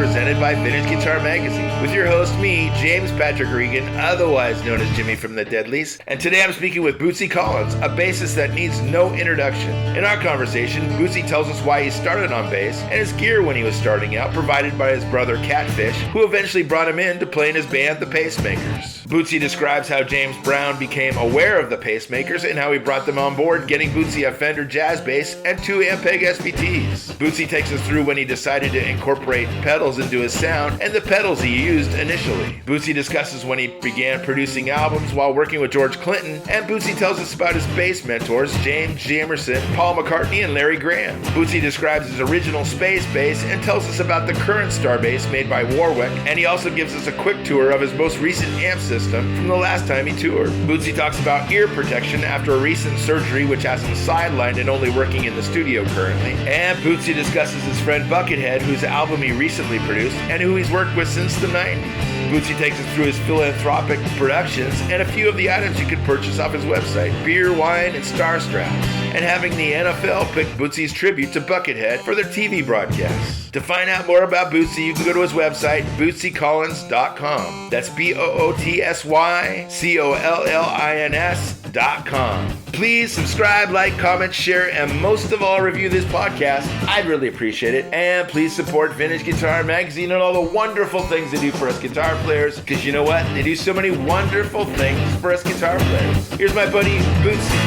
presented by Vintage Guitar Magazine, with your host, me, James Patrick Regan, otherwise known as Jimmy from the Deadlies. And today I'm speaking with Bootsy Collins, a bassist that needs no introduction. In our conversation, Bootsy tells us why he started on bass and his gear when he was starting out, provided by his brother Catfish, who eventually brought him in to play in his band, the Pacemakers. Bootsy describes how James Brown became aware of the Pacemakers and how he brought them on board, getting Bootsy a Fender Jazz bass and 2 Ampeg SVTs. Bootsy takes us through when he decided to incorporate pedals into his sound and the pedals he used initially. Bootsy discusses when he began producing albums while working with George Clinton, and Bootsy tells us about his bass mentors, James Jamerson, Paul McCartney, and Larry Graham. Bootsy describes his original space bass and tells us about the current star bass made by Warwick, and he also gives us a quick tour of his most recent amp system from the last time he toured. Bootsy talks about ear protection after a recent surgery which has him sidelined and only working in the studio currently, and Bootsy discusses his friend Buckethead, whose album he recently produced and who he's worked with since the 90s. Bootsy takes us through his philanthropic productions and a few of the items you can purchase off his website, beer, wine, and star straps, and having the NFL pick Bootsy's tribute to Buckethead for their TV broadcasts. To find out more about Bootsy, you can go to his website, BootsyCollins.com. That's BootsyCollins.com. Please subscribe, like, comment, share, and most of all, review this podcast. I'd really appreciate it. And please support Vintage Guitar Magazine and all the wonderful things they do for us guitar players, because you know what? They do so many wonderful things for us guitar players. Here's my buddy, Bootsy.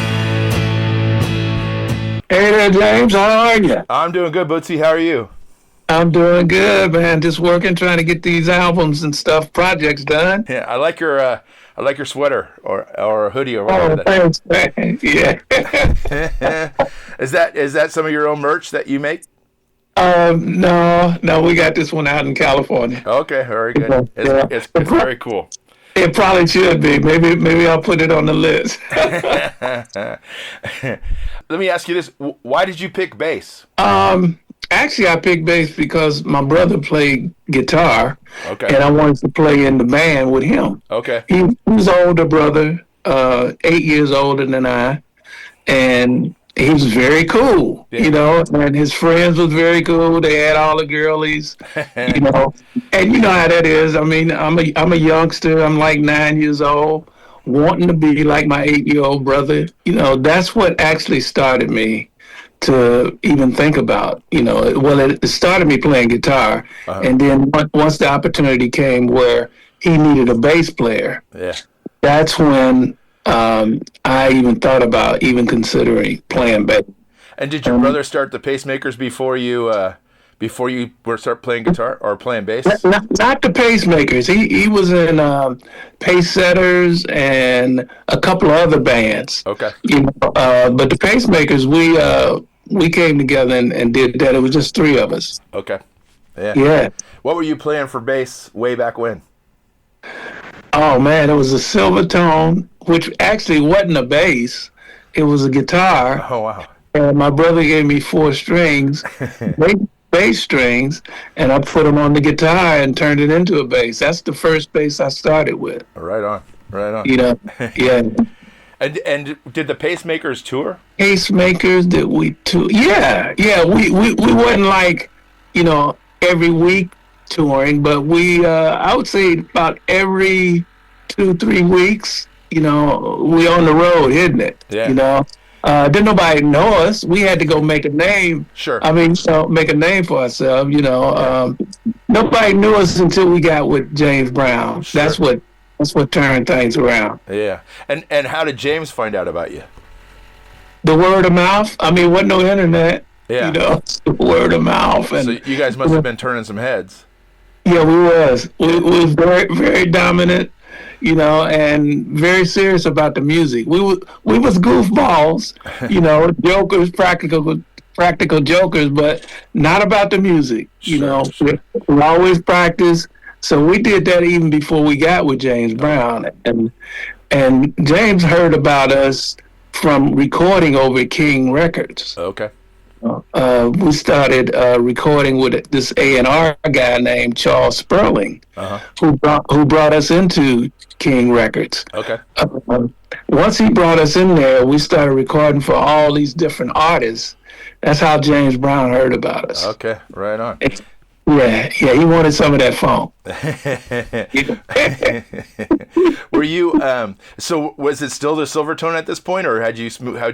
Hey there, James. How are you? I'm doing good, Bootsy. How are you? I'm doing good, man. Just working, trying to get these albums and stuff, projects done. Yeah, I like your sweater or hoodie or whatever. Thanks, man. Yeah. Is that some of your own merch that you make? No, we got this one out in California. Okay, very good. It's very cool. It probably should be. Maybe I'll put it on the list. Let me ask you this: why did you pick bass? Actually, I picked bass because my brother played guitar, okay, and I wanted to play in the band with him. Okay, he was an older brother, 8 years older than I, and he was very cool, yeah, you know, and his friends was very cool. They had all the girlies, you know, and you know how that is. I mean, I'm a youngster. I'm like 9 years old, wanting to be like my 8-year-old brother. You know, that's what actually started me to even think about, you know, well, it started me playing guitar, and then once the opportunity came where he needed a bass player, yeah, that's when I even thought about even considering playing bass. And did your brother start the Pacemakers before you start playing guitar or playing bass? Not the Pacemakers. He was in Pace Setters and a couple of other bands. Okay. You know, but the Pacemakers, we came together and did that. It was just 3 of us. Okay. Yeah. Yeah. What were you playing for bass way back when? Oh man, it was a Silvertone, which actually wasn't a bass. It was a guitar. Oh wow. And my brother gave me 4 strings. Bass strings, and I put them on the guitar and turned it into a bass. That's the first bass I started with. Right on. You know, yeah. And did the Pacemakers tour? Pacemakers, did we tour? Yeah. We wasn't like, you know, every week touring, but we I would say about every 2-3 weeks, you know, we on the road, isn't it? Yeah. You know. Didn't nobody know us. We had to go make a name. Sure. I mean, so make a name for ourselves, you know. Nobody knew us until we got with James Brown. Sure. That's what turned things around. Yeah. And how did James find out about you? The word of mouth. I mean, wasn't no internet. Yeah. You know, the word of mouth. And so you guys must have been turning some heads. Yeah, we was. We was very, very dominant, you know, and very serious about the music. We was goofballs, you know, jokers, practical jokers, but not about the music. You know, we always practice. So we did that even before we got with James Brown, and James heard about us from recording over at King Records. Okay. We started recording with this A&R guy named Charles Sperling, who brought us into King Records. Okay. Once he brought us in there, we started recording for all these different artists. That's how James Brown heard about us. Okay, right on. Yeah, he wanted some of that funk. Were you so was it still the Silvertone at this point, or had you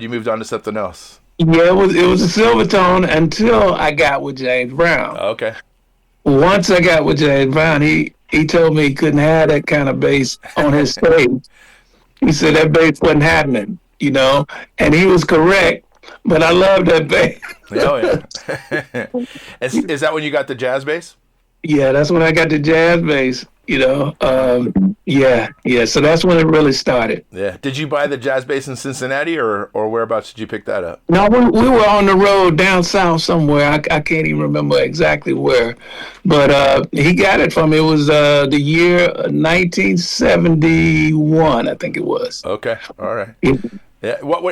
moved on to something else? Yeah, it was a Silvertone until I got with James Brown. Okay. Once I got with James Brown, he told me he couldn't have that kind of bass on his stage. He said that bass wasn't happening, and he was correct. But I love that bass. Oh yeah. Is that when you got the jazz bass? Yeah, that's when I got the jazz bass. Yeah. So that's when it really started. Yeah. Did you buy the jazz bass in Cincinnati, or whereabouts did you pick that up? No, we were on the road down south somewhere. I can't even remember exactly where, but he got it from me. It was the year 1971, I think it was. Okay. All right. Yeah.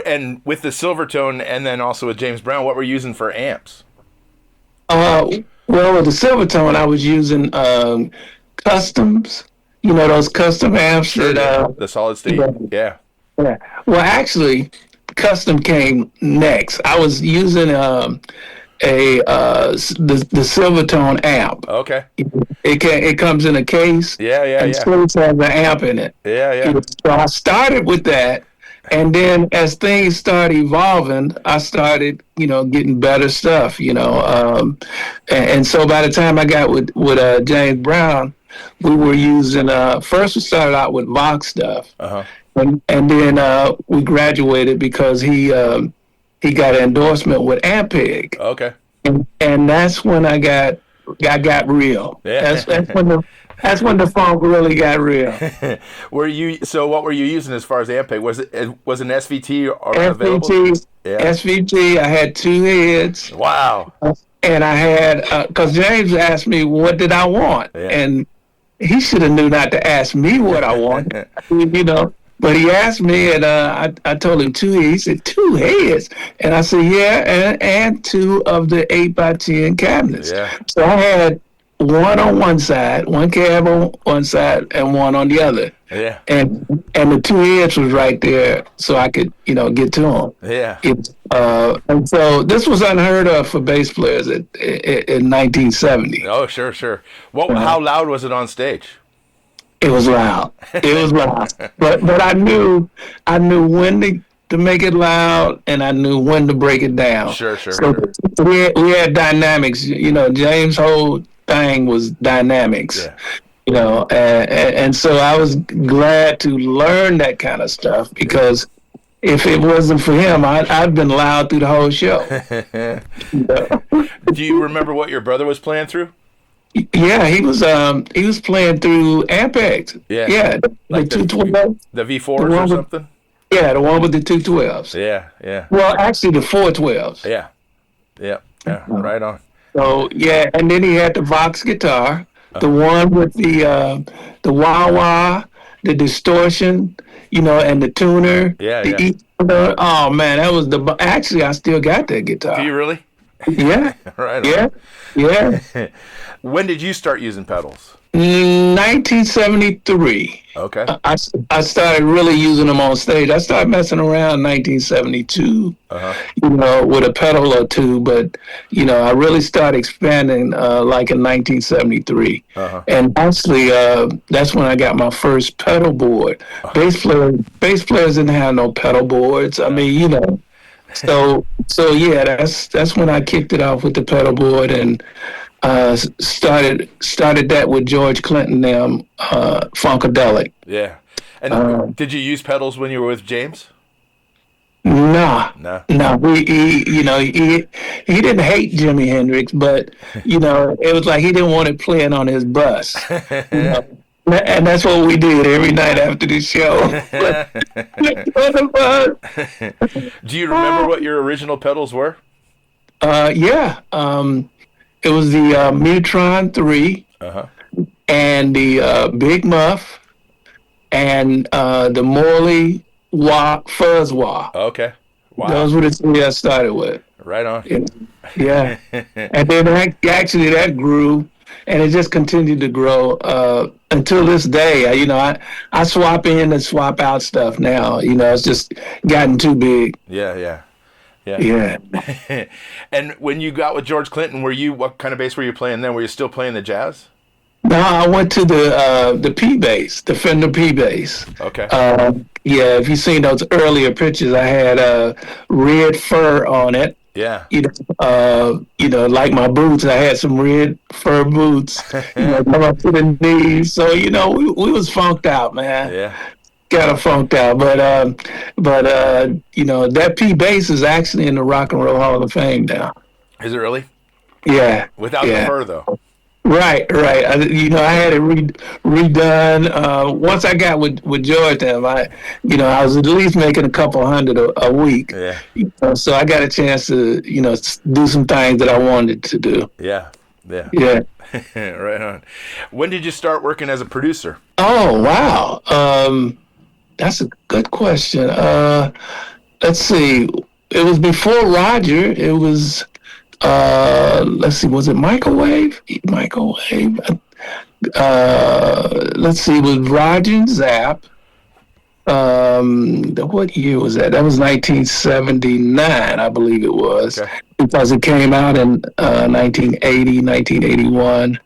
And with the Silvertone, and then also with James Brown, what were you using for amps? Well, with the Silvertone, I was using customs. Those custom amps. Sure, the solid state. Yeah. Well, actually, custom came next. I was using the Silvertone amp. Okay. It comes in a case. Yeah. And still has an amp in it. Yeah. So I started with that. And then as things started evolving, I started, getting better stuff, and so by the time I got with James Brown, we were using, first we started out with Vox stuff. Uh-huh. And then we graduated because he got an endorsement with Ampeg. Okay. And that's when I got real. Yeah. That's when the funk really got real. What were you using as far as Ampeg? Was an SVT or available? SVT. I had 2 heads. Wow. And I had because James asked me what did I want, and he should have knew not to ask me what I wanted, But he asked me, and I told him 2 heads. He said 2 heads, and I said and 2 of the 8x10 cabinets. Yeah. So I had one on one side, one cab on one side, and one on the other. Yeah. And the 2 heads was right there, so I could, get to them. Yeah. And so this was unheard of for bass players in 1970. Oh, sure. How loud was it on stage? It was loud. But I knew when to make it loud, and I knew when to break it down. Sure. So we had dynamics. James' whole thing was dynamics. Yeah. And so I was glad to learn that kind of stuff, because if it wasn't for him, I'd been loud through the whole show. Do you remember what your brother was playing through? Yeah, he was playing through Ampeg. Yeah. Like the 212. The V4s or something? Yeah, the one with the 212s. Yeah. Well, actually the 412s. Yeah. Right on. So and then he had the Vox guitar, the one with the wah-wah, the distortion, and the tuner. Yeah. Oh man, that was actually I still got that guitar. Do you really? Yeah. Right on. Yeah. When did you start using pedals? 1973. Okay. I started really using them on stage. I started messing around 1972, with a pedal or two, but, I really started expanding like in 1973. And actually, that's when I got my first pedal board. Bass players didn't have no pedal boards. I mean, So yeah, that's when I kicked it off with the pedal board, and started that with George Clinton, Funkadelic. Yeah. And did you use pedals when you were with James? No. He didn't hate Jimi Hendrix, but it was like he didn't want it playing on his bus. And that's what we did every night after the show. Do you remember what your original pedals were? Yeah. It was the Mutron 3 and the Big Muff and the Morley Fuzz Wah. Okay. Wow. Those were the 3 I started with. Right on. Yeah. And then that grew, and it just continued to grow until this day. I swap in and swap out stuff now. It's just gotten too big. Yeah. Yeah. And when you got with George Clinton, what kind of bass were you playing then? Were you still playing the jazz? No, I went to the P bass, the Fender P bass. Okay. Yeah, if you've seen those earlier pictures, I had red fur on it. Yeah. Like my boots, I had some red fur boots, come up to the knees. So, we was funked out, man. Yeah. Kind of funked out. But that P bass is actually in the Rock and Roll Hall of Fame now. Is it really? Yeah. Without the fur, though. Right. I had it redone. Once I got with George, I was at least making a couple hundred a week. Yeah. So I got a chance to, do some things that I wanted to do. Yeah. Yeah. Right on. When did you start working as a producer? Oh, wow. That's a good question. Let's see. It was before Roger. It was. Let's see, was it Microwave? Let's see, it was Roger and Zapp. What year was that? That was 1979, I believe it was, because it came out in 1980, 1981.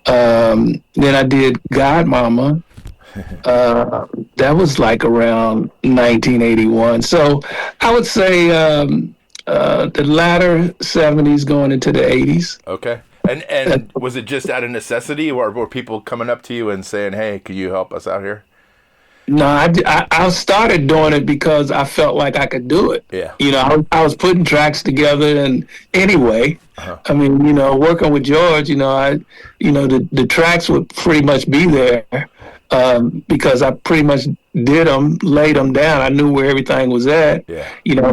Then I did Godmama. That was like around 1981. So I would say the latter 70s going into the 80s. Okay. And was it just out of necessity, or were people coming up to you and saying, hey, could you help us out here? No, I started doing it because I felt like I could do it. Yeah. I was putting tracks together, and anyway, I mean, working with George, the tracks would pretty much be there because I pretty much did them, laid them down. I knew where everything was at. Yeah.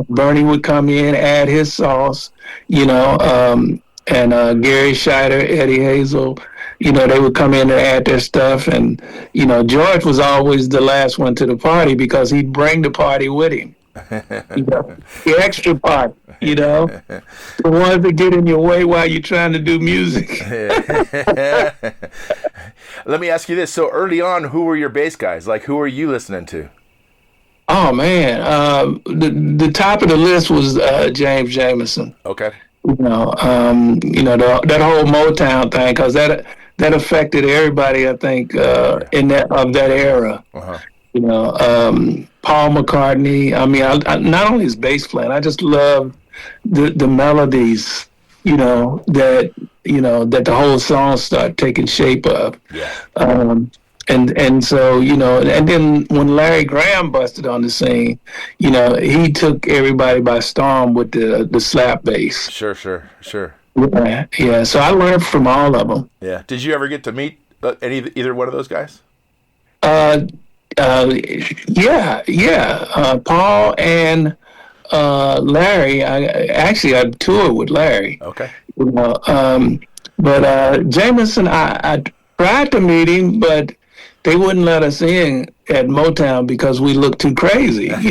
Bernie would come in, add his sauce, and Gary Scheider, Eddie Hazel, they would come in and add their stuff. And, George was always the last one to the party because he'd bring the party with him. The extra part, the ones that get in your way while you're trying to do music. Let me ask you this. So early on, who were your bass guys? Like, who are you listening to? Oh, man. The top of the list was James Jamerson. Okay. That whole Motown thing, because that affected everybody, I think, in that era. Uh-huh. Paul McCartney. I mean, I not only his bass playing, I just love the melodies, that the whole song start taking shape of. Yeah. And so, and then when Larry Graham busted on the scene, he took everybody by storm with the slap bass. Sure. Yeah. So I learned from all of them. Yeah. Did you ever get to meet either one of those guys? Paul and Larry. I toured with Larry. Okay. But Jamerson, I tried to meet him, but they wouldn't let us in at Motown because we looked too crazy, It's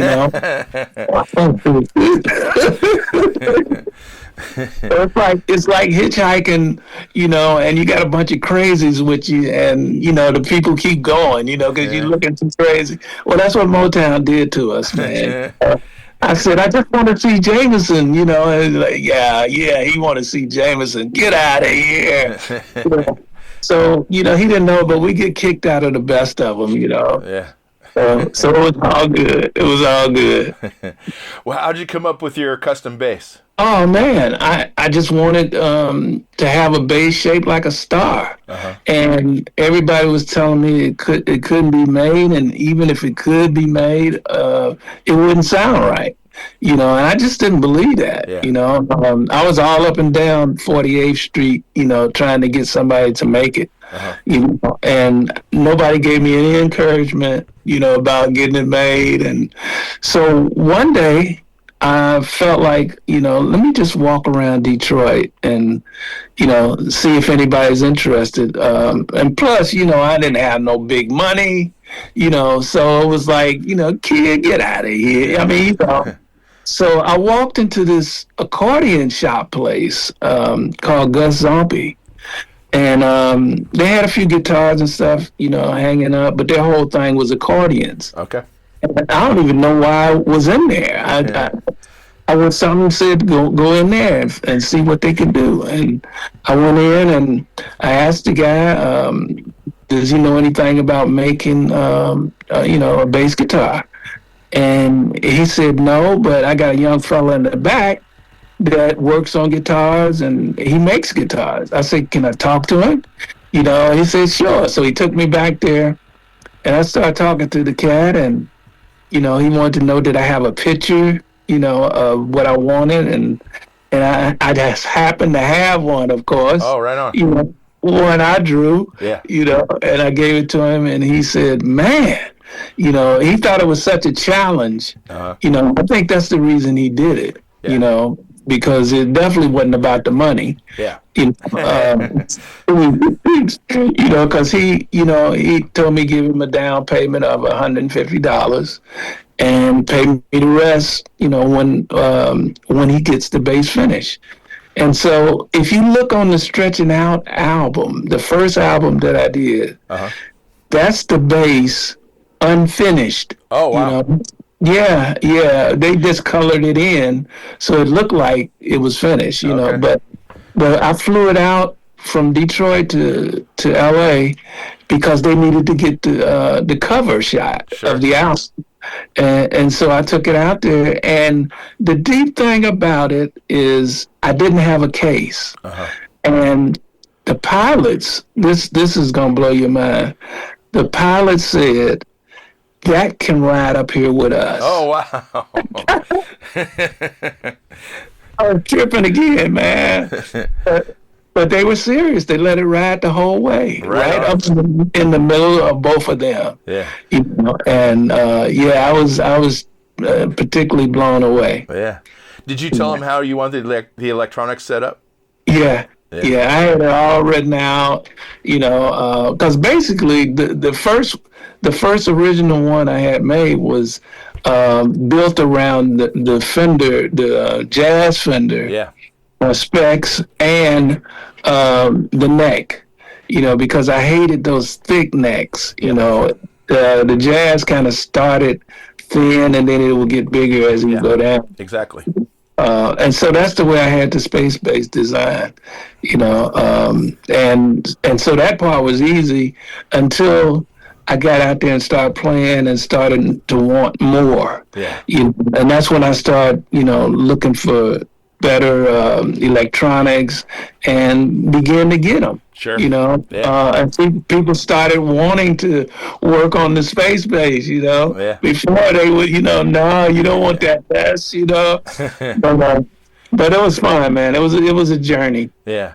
like hitchhiking, and you got a bunch of crazies with you, and the people keep going, because you're looking too crazy. Well, that's what Motown did to us, man. I said, I just want to see Jamerson, and like, yeah, he want to see Jamerson. Get out of here. So, he didn't know, but we get kicked out of the best of them, Yeah. So it was all good. It was all good. Well, how'd you come up with your custom bass? Oh, man, I just wanted to have a bass shaped like a star. Uh-huh. And everybody was telling me it couldn't be made, and even if it could be made, it wouldn't sound right. And I just didn't believe that. Yeah. I was all up and down 48th Street, trying to get somebody to make it. Uh-huh. And nobody gave me any encouragement, about getting it made. And so one day I felt like, let me just walk around Detroit and, see if anybody's interested. And plus, I didn't have no big money, so it was like, kid, get out of here. I mean, So I walked into this accordion shop place called Gus Zombie. And they had a few guitars and stuff, hanging up, but their whole thing was accordions. Okay. And I don't even know why I was in there. someone said go in there and see what they can do. And I went in and I asked the guy, does he know anything about making a bass guitar? And he said no, but I got a young fella in the back that works on guitars and he makes guitars. I said, can I talk to him? He said sure. So he took me back there and I started talking to the cat, and he wanted to know, did I have a picture of what I wanted, and I just happened to have one, of course. Oh, right on. One I drew. Yeah. And I gave it to him, and he said, "Man, he thought it was such a challenge. Uh-huh. I think that's the reason he did it. Yeah. Because it definitely wasn't about the money. Yeah. Because he told me give him a down payment of $150 and pay me the rest, when he gets the bass finished. And so if you look on the Stretching Out album, the first album that I did, uh-huh. that's the bass unfinished. Oh, wow. Yeah, they just colored it in, so it looked like it was finished, Okay. But I flew it out from Detroit to LA because they needed to get the cover shot of the album. And so I took it out there, and the deep thing about it is I didn't have a case. Uh-huh. And the pilots, this is gonna blow your mind. The pilot said, that can ride up here with us. Oh, wow. I was tripping again, man. But they were serious. They let it ride the whole way, right up in the middle of both of them. Yeah. And I was particularly blown away. Yeah. Did you tell him how you wanted the electronics set up? Yeah. I had it all written out, because basically the first original one I had made was built around the Fender, the Jazz Fender specs and the neck, because I hated those thick necks. The Jazz kind of started thin and then it would get bigger as you go down. Exactly. And so that's the way I had the space-based design, and so that part was easy until I got out there and started playing and started to want more. Yeah. And that's when I started, looking for better electronics and began to get them. Sure. And people started wanting to work on the space bass, Before they would, no, you don't want that bass, But it was fun, man. It was a journey. Yeah.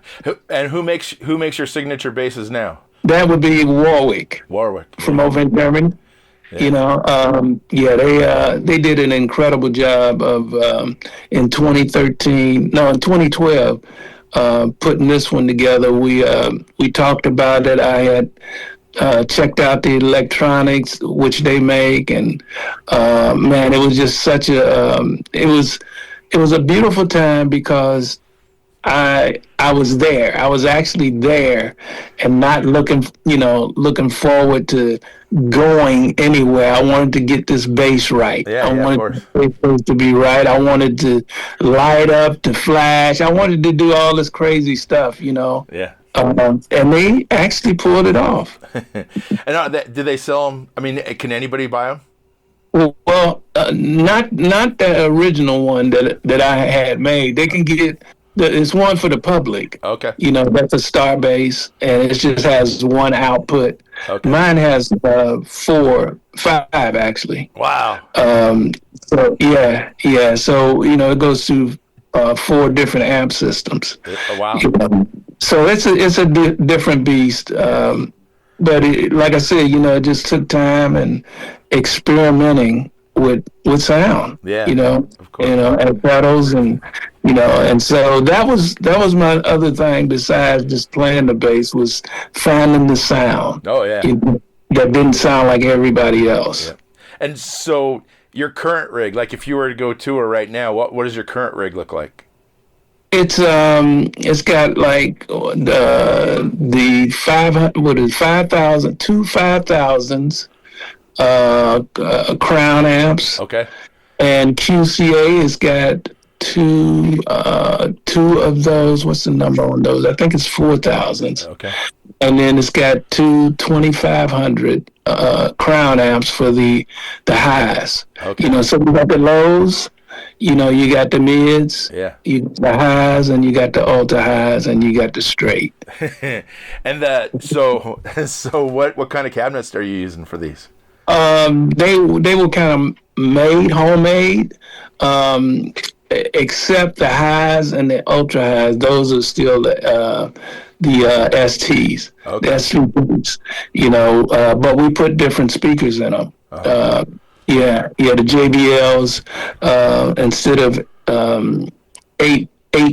And who makes your signature basses now? That would be Warwick. From over in Germany. Yeah. They did an incredible job of in 2012 putting this one together. We talked about it. I had checked out the electronics which they make, and man, it was just such a it was a beautiful time because I was there. I was actually there and not looking forward to going anywhere. I wanted to get this bass right. I wanted the bass to be right. I wanted to light up, to flash. I wanted to do all this crazy stuff, Yeah. And they actually pulled it off. And did they sell them? I mean, can anybody buy them? Well, not the original one that I had made. They can get. It's one for the public. Okay. That's a star bass, and it just has one output. Okay. Mine has 5 actually. Wow. So yeah. So it goes through 4 different amp systems. Oh, wow. So it's a different beast. But like I said, it just took time and experimenting with sound. Yeah. Of course. And pedals and so that was my other thing besides just playing the bass, was finding the sound. Oh yeah. That didn't sound like everybody else. Yeah. And so your current rig, like if you were to go tour right now, what does your current rig look like? It's got like the 5,000 two 5,000s Crown amps. Okay. And QCA has got two of those. What's the number on those? I think it's 4,000s. Okay. And then it's got two 2,500 crown amps for the highs. Okay. You know, so you got the lows, you know, you got the mids, Yeah. you got the highs, and you got the ultra highs, and you got the straight. And so what kind of cabinets are you using for these? They were kind of homemade, except the highs and the ultra highs. Those are still the STs, Okay. the SVTs, you know, but we put different speakers in them. Uh-huh. The JBLs, instead of eight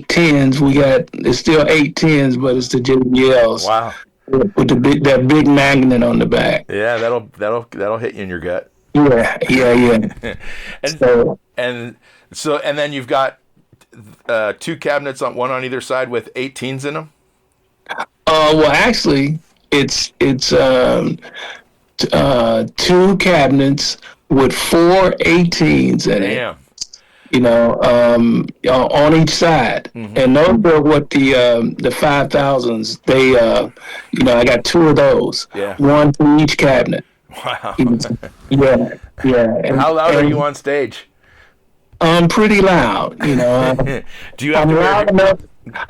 tens, it's still 810s, but it's the JBLs. Wow. With that big magnet on the back. Yeah, that'll hit you in your gut. Yeah. and then you've got two cabinets one on either side with 18s in them. Well, actually, it's two cabinets with 4 18s in it. Damn. You know, on each side, and those are what the 5,000s. They, you know, I got two of those. Yeah. One for each cabinet. Wow. Yeah. And, How loud are you on stage? I'm pretty loud. You know. Do you have to wear?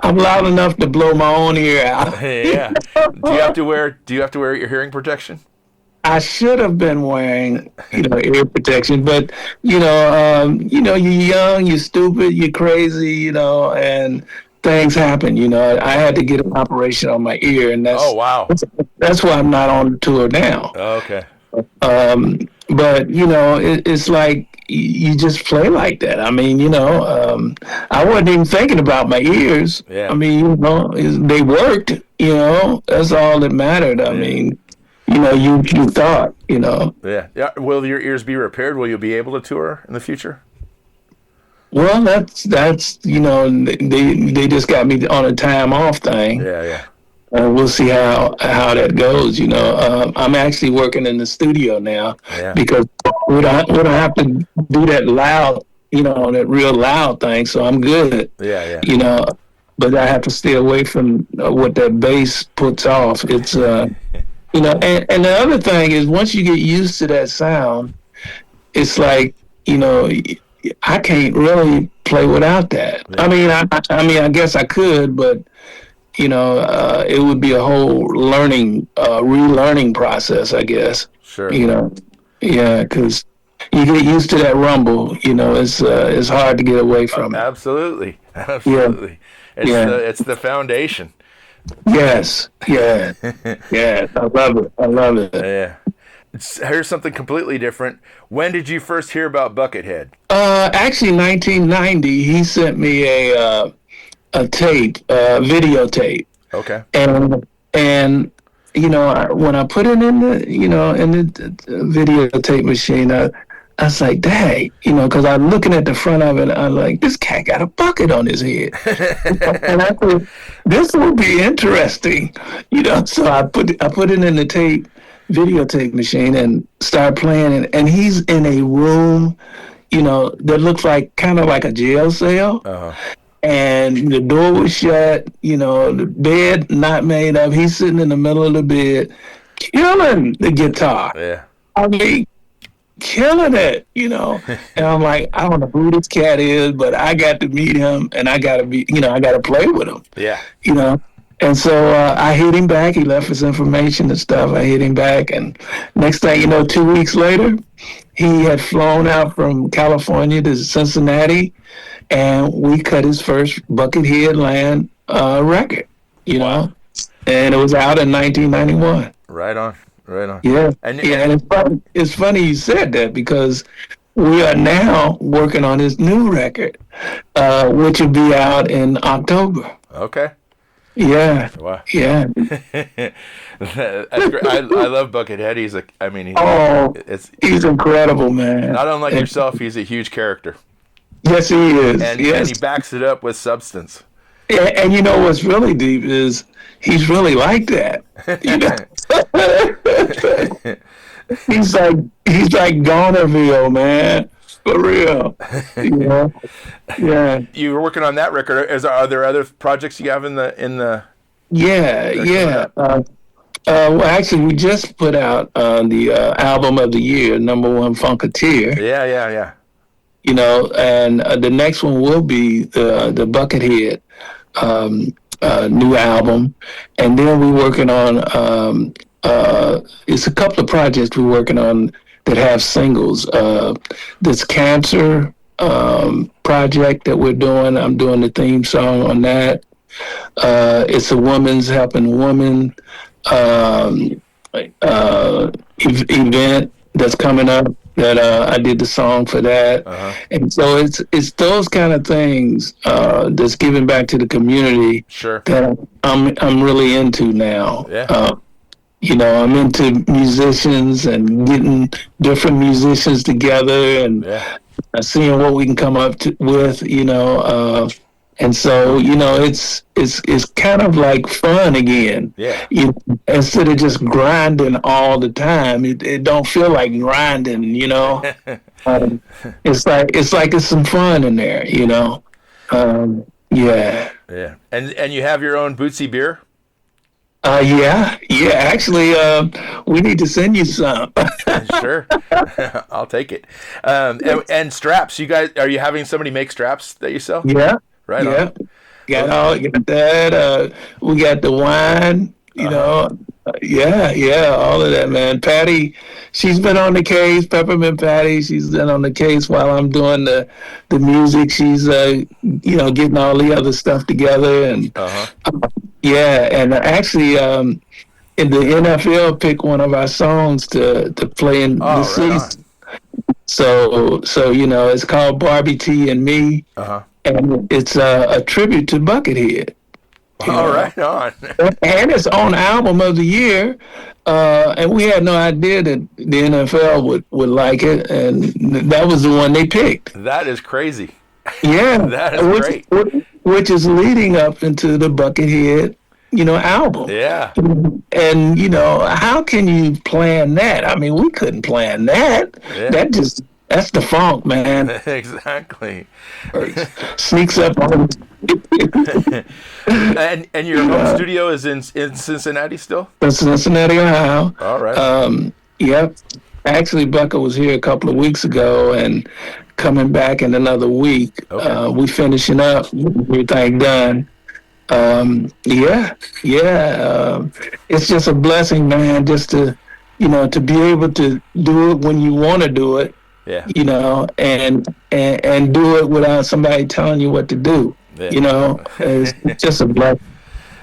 I'm loud enough to blow my own ear out. Yeah. Do you have to wear your hearing protection? I should have been wearing, you know, ear protection, but you know, you're young, you're stupid, you're crazy, you know, and things happen. You know, I had to get an operation on my ear, and Oh wow. that's why I'm not on tour now. Oh, okay. But you know, it's like you just play like that. I mean, you know, I wasn't even thinking about my ears. Yeah. I mean, you know, they worked. You know, that's all that mattered. I mean. You know, you thought, you know. Yeah. Will your ears be repaired? Will you be able to tour in the future? Well, that's you know, they just got me on a time off thing. Yeah. We'll see how that goes. You know, I'm actually working in the studio now because we don't have to do that loud, you know, that real loud thing. So I'm good. Yeah. You know, but I have to stay away from what that bass puts off. It's you know, and the other thing is once you get used to that sound, it's like, you know, I can't really play without that. Yeah. I mean, I guess I could, but you know, it would be a whole relearning process, I guess. Sure. You know, yeah, because you get used to that rumble. You know, it's hard to get away from it. Absolutely. Yeah. It's the foundation. Yes. Yeah. I love it. Yeah. Here's something completely different. When did you first hear about Buckethead? Actually, 1990. He sent me a videotape. Okay. And you know, when I put it in the videotape machine, I was like, dang, you know, because I'm looking at the front of it, I'm like, this cat got a bucket on his head. And I thought, this will be interesting, you know. So I put it in the videotape machine and started playing it. And he's in a room, you know, that looks like kind of like a jail cell. Uh-huh. And the door was shut, you know, the bed not made up. He's sitting in the middle of the bed, killing the guitar. Yeah. I mean, killing it, you know. And I'm like, I don't know who this cat is, but I got to meet him, and I got to play with him. Yeah. You know. And so I hit him back. He left his information and stuff. I hit him back, and next thing you know, 2 weeks later, he had flown out from California to Cincinnati, and we cut his first Buckethead Land record, you know. And it was out in 1991. Right on. Yeah, and it's funny you said that because we are now working on his new record, which will be out in October. Okay. Yeah. Wow. Yeah. That's great. I love Buckethead. He's incredible, man. Not unlike yourself, he's a huge character. Yes, he is. And he backs it up with substance. And you know what's really deep is he's really like that. You know? he's like Gonerville, man. For real. Yeah. You were working on that record. Are there other projects you have in the? Yeah. Well, actually, we just put out the album of the year, #1 Funketeer. Yeah. And the next one will be the Buckethead new album, and then we're working on it's a couple of projects we're working on that have singles. This Cancer project that we're doing, I'm doing the theme song on that. It's a Woman's Helping Woman event that's coming up that I did the song for that. And so it's those kind of things that's giving back to the community that I'm really into now. I'm into musicians and getting different musicians together and seeing what we can come up with, and so, it's kind of like fun again. Instead of just grinding all the time, it don't feel like grinding, it's like it's some fun in there, Yeah. And you have your own Bootsy beer? Actually, we need to send you some. Sure. I'll take it. And straps, are you having somebody make straps that you sell? Right on. Got that. We got the wine, all of that, man. Patty, she's been on the case. Peppermint Patty, she's been on the case while I'm doing the music. She's getting all the other stuff together, and and actually in the NFL picked one of our songs to play in the season. So it's called Barbie T and Me. And it's a tribute to Buckethead. Right on. And it's on album of the year. And we had no idea that the NFL would like it. And that was the one they picked. That is crazy. Yeah. That is great. Which is leading up into the Buckethead, album. Yeah. And, how can you plan that? I mean, we couldn't plan that. Yeah. That's the funk, man. Exactly. Sneaks up on and your home studio is in Cincinnati still? In Cincinnati, Ohio. All right. Yep. Actually, Bucka was here a couple of weeks ago and coming back in another week. Okay. We finishing up, everything done. It's just a blessing, man, just to be able to do it when you want to do it. Yeah. And do it without somebody telling you what to do. Yeah. It's just a blessing.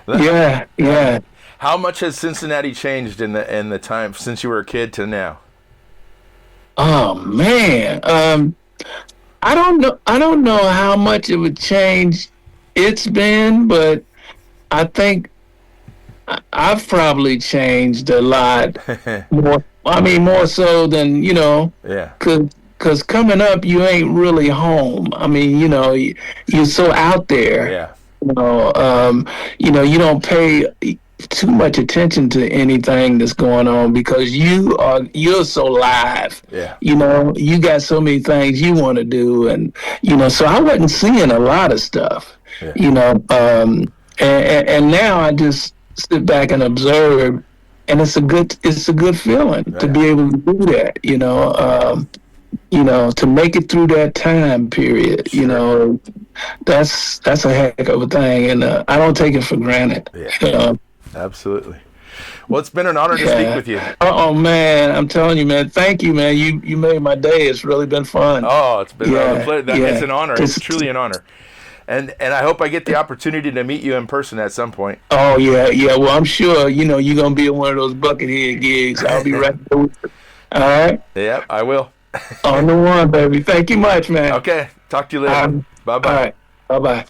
Yeah. How much has Cincinnati changed in the time since you were a kid to now? Oh man, I don't know how much of a change it's been, but I think I've probably changed a lot more. I mean, more so than, because coming up, you ain't really home. I mean, you're so out there. Yeah. You don't pay too much attention to anything that's going on because you're so live. Yeah. You got so many things you want to do, and so I wasn't seeing a lot of stuff. Yeah. And now I just sit back and observe. And it's a good feeling to be able to do that, to make it through that time period, that's a heck of a thing, and I don't take it for granted. Yeah. Absolutely. Well, it's been an honor to speak with you. Oh man, I'm telling you, man. Thank you, man. You made my day. It's really been fun. Oh, it's been it's an honor. It's truly an honor. And I hope I get the opportunity to meet you in person at some point. Oh, yeah. Well, I'm sure, you're going to be at one of those Buckethead gigs. I'll be right there with you. All right? Yep, I will. On the one, baby. Thank you much, man. Okay. Talk to you later. Bye-bye. All right. Bye-bye.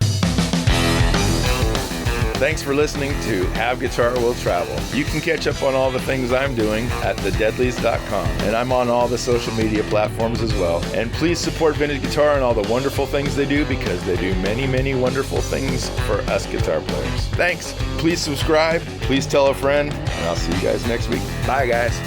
Thanks for listening to Have Guitar Will Travel. You can catch up on all the things I'm doing at thedeadlies.com, and I'm on all the social media platforms as well. And please support Vintage Guitar and all the wonderful things they do, because they do many, many wonderful things for us guitar players. Thanks. Please subscribe. Please tell a friend, and I'll see you guys next week. Bye, guys.